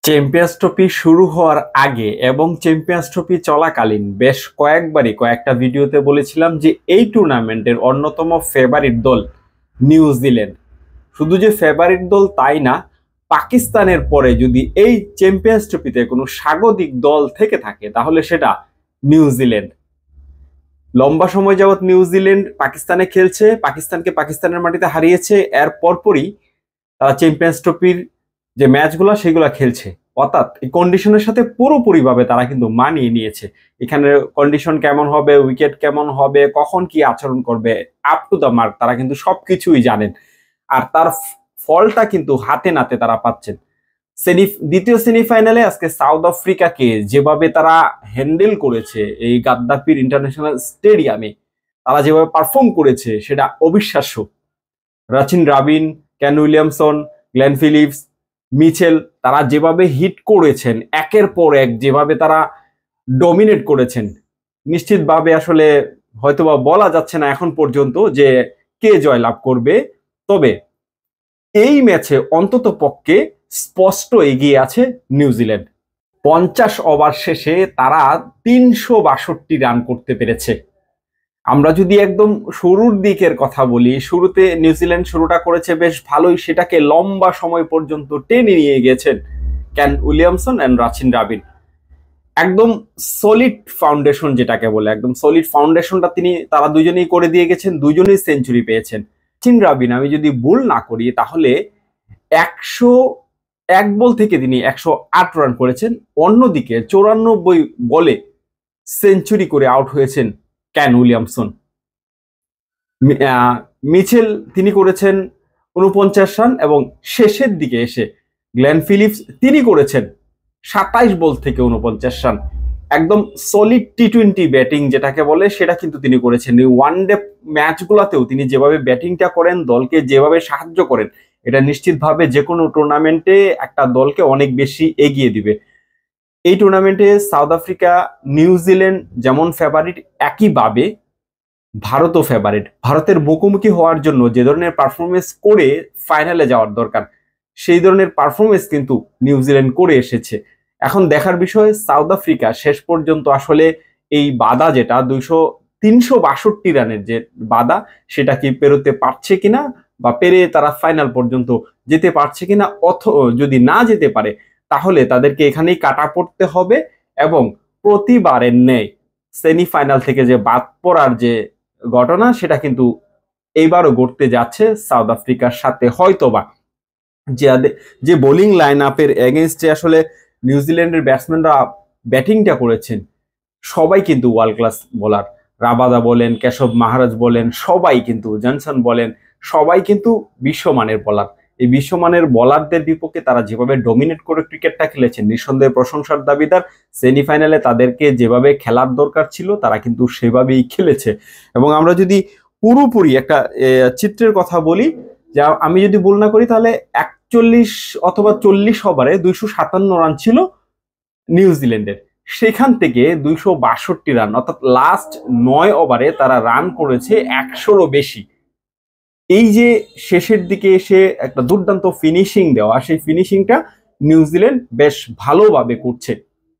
Champions trophy শুরু হওয়ার আগে এবং চ্যাম্পিয়ন্স ট্রফি চলাকালীন বেশ কয়েকটা ভিডিওতে বলেছিলাম যে এই টুর্নামেন্টের অন্যতম ফেভারিট দল নিউজিল্যান্ড। শুধু যে ফেভারিট দল তাই না, পাকিস্তানের পরে যদি এই চ্যাম্পিয়ন্স ট্রফিতে কোনো স্বাগতিক দল থেকে থাকে তাহলে সেটা নিউজিল্যান্ড। লম্বা সময় যাবৎ নিউজিল্যান্ড পাকিস্তানে খেলছে, পাকিস্তানকে পাকিস্তানের মাটিতে হারিয়েছে, এর পরপরই তারা চ্যাম্পিয়ন্স ট্রফির যে ম্যাচগুলো সেগুলো খেলছে। অর্থাৎ এই কন্ডিশনের সাথে পুরোপুরিভাবে তারা কিন্তু মানিয়ে নিয়েছে। এখানে কন্ডিশন কেমন হবে, উইকেট কেমন হবে, কখন কি আচরণ করবে, আপ টু দ্য মার্ক তারা কিন্তু সবকিছুই জানেন। আর তার ফলটা কিন্তু হাতে নাতে তারা পাচ্ছেন। দ্বিতীয় সেমিফাইনালে আজকে সাউথ আফ্রিকাকে যেভাবে তারা হ্যান্ডেল করেছে এই গাদ্দাফির ইন্টারন্যাশনাল স্টেডিয়ামে, তারা যেভাবে পারফর্ম করেছে সেটা অবিশ্বাস্য। Rachin Rabin, Kane Williamson, Glenn Phillips, Mitchell তারা যেভাবে হিট করেছেন, একের পর এক যেভাবে তারা ডমিনেট করেছেন, নিশ্চিতভাবে আসলে হয়তোবা বলা যাচ্ছে না এখন পর্যন্ত যে কে জয়লাভ করবে। তবে এই ম্যাচে অন্তত পক্ষে স্পষ্ট এগিয়ে আছে নিউজিল্যান্ড। 50 ওভার শেষে তারা 362 রান করতে পেরেছে। আমরা যদি একদম শুরুর দিকের কথা বলি, শুরুতে নিউজিল্যান্ড শুরুটা করেছে বেশ ভালোই, সেটাকে লম্বা সময় পর্যন্ত টেনে নিয়ে গেছেন Kane Williamson and Rachin Rabin. একদম সলিড ফাউন্ডেশন যেটাকে বলে, একদম সলিড ফাউন্ডেশনটা তারা দুজনেই করে দিয়ে গেছেন, দুজনেই সেঞ্চুরি পেয়েছেন। রাচিন রাবিন আমি যদি ভুল না করি তাহলে 101 বল থেকে তিনি 108 রান করেছেন। অন্যদিকে 94 বলে সেঞ্চুরি করে আউট হয়েছেন কেন উইলিয়ামসন। মিচেল তিনি করেছেন 49 রান এবং শেষের দিকে এসে গ্লেন ফিলিপস তিনি করেছেন 27 বল থেকে 49 রান। একদম সলিড টি-20 ব্যাটিং যেটাকে বলে সেটা কিন্তু তিনি করেছেন। ওয়ান ডে ম্যাচগুলোতেও তিনি যেভাবে ব্যাটিংটা করেন, দলকে যেভাবে সাহায্য করেন, এটা নিশ্চিতভাবে যে কোনো টুর্নামেন্টে একটা দলকে অনেক বেশি এগিয়ে দিবে। এই টুর্নামেন্টে সাউথ আফ্রিকা, নিউজিল্যান্ড যেমন ফেভারিট, একইভাবে ভারতও ফেভারিট। ভারতের মুখোমুখি হওয়ার জন্য যে ধরনের পারফরমেন্স করে ফাইনালে যাওয়ার দরকার, সেই ধরনের পারফরমেন্স কিন্তু নিউজিল্যান্ড করে এসেছে। এখন দেখার বিষয় সাউথ আফ্রিকা শেষ পর্যন্ত আসলে এই বাধা যেটা 362 রানের যে বাধা, সেটা কি পেরোতে পারছে কিনা বা পেরে তারা ফাইনাল পর্যন্ত যেতে পারছে কিনা। যদি না যেতে পারে তাহলে তাদেরকে এখানেই কাটা পড়তে হবে এবং প্রতিবারের ন্যায় সেমিফাইনাল থেকে যে বাদ পড়ার যে ঘটনা সেটা কিন্তু এইবারও ঘটতে যাচ্ছে সাউথ আফ্রিকার সাথে। হয়তোবা যে বোলিং লাইন আপের এগেনস্টে আসলে নিউজিল্যান্ডের ব্যাটসম্যানরা ব্যাটিংটা করেছেন, সবাই কিন্তু ওয়ার্ল্ড ক্লাস বোলার। রাবাদা বলেন, কেশব মাহারাজ বলেন, সবাই কিন্তু জনসন বলেন, সবাই কিন্তু বিশ্বমানের বোলার। এই বিশ্বমানের বোলারদের বিপক্ষে তারা যেভাবে ডমিনেট করে ক্রিকেটটা খেলেছেন, নিঃসন্দেহে প্রশংসার দাবিদার। সেমিফাইনালে তাদেরকে যেভাবে খেলার দরকার ছিল তারা কিন্তু সেভাবেই খেলেছে। এবং আমরা যদি পুরোপুরি একটা চিত্রের কথা বলি, যা আমি যদি ভুল না করি তাহলে 41 অথবা 40 ওভারে 257 রান ছিল নিউজিল্যান্ডের। সেখান থেকে 262 রান, অর্থাৎ লাস্ট 9 ওভারে তারা রান করেছে 100-রও বেশি। এই যে শেষের দিকে এসে একটা দুর্দান্ত ফিনিশিং দেওয়া, সেই ফিনিশিংটা নিউজিল্যান্ড বেশ ভালোভাবে করছে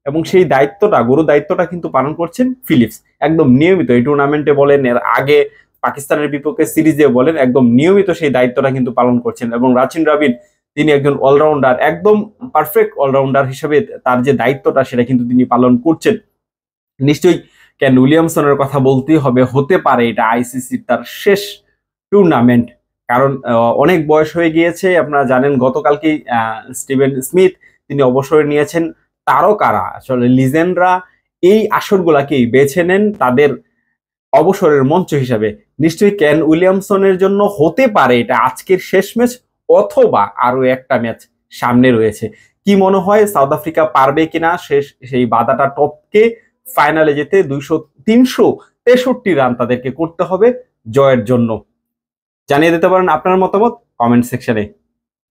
এবং সেই দায়িত্বটা, গুরু দায়িত্বটা কিন্তু পালন করছেন ফিলিপস একদম নিয়মিত। এই টুর্নামেন্টে বলেন, এর আগে পাকিস্তানের বিপক্ষে সিরিজে বলেন, একদম নিয়মিত সেই দায়িত্বটা কিন্তু পালন করছেন। এবং রাচিন রাবিন তিনি একজন অলরাউন্ডার, একদম পারফেক্ট অলরাউন্ডার হিসেবে তার যে দায়িত্বটা সেটা কিন্তু তিনি পালন করছেন। নিশ্চয়ই কেন উইলিয়ামসনের কথা বলতেই হবে, হতে পারে এটা আইসিসির তার শেষ টুর্নামেন্ট, কারণ অনেক বয়স হয়ে গিয়েছে। আপনারা জানেন গতকালকেই স্টিভেন স্মিথ তিনি অবসর নিয়েছেন। তারকারা আসলে লিজেন্ডরা এই আসরগুলাকেই বেছে নেন তাদের অবসরের মঞ্চ হিসাবে। নিশ্চয়ই কেন উইলিয়ামসনের জন্য হতে পারে এটা আজকের শেষ ম্যাচ, অথবা আরো একটা ম্যাচ সামনে রয়েছে। কি মনে হয় সাউথ আফ্রিকা পারবে কিনা সেই বাধাটা টপকে ফাইনালে যেতে? 363 রান তাদেরকে করতে হবে জয়ের জন্য। জানিয়ে দিতে পারেন আপনার মতামত কমেন্ট সেকশনে।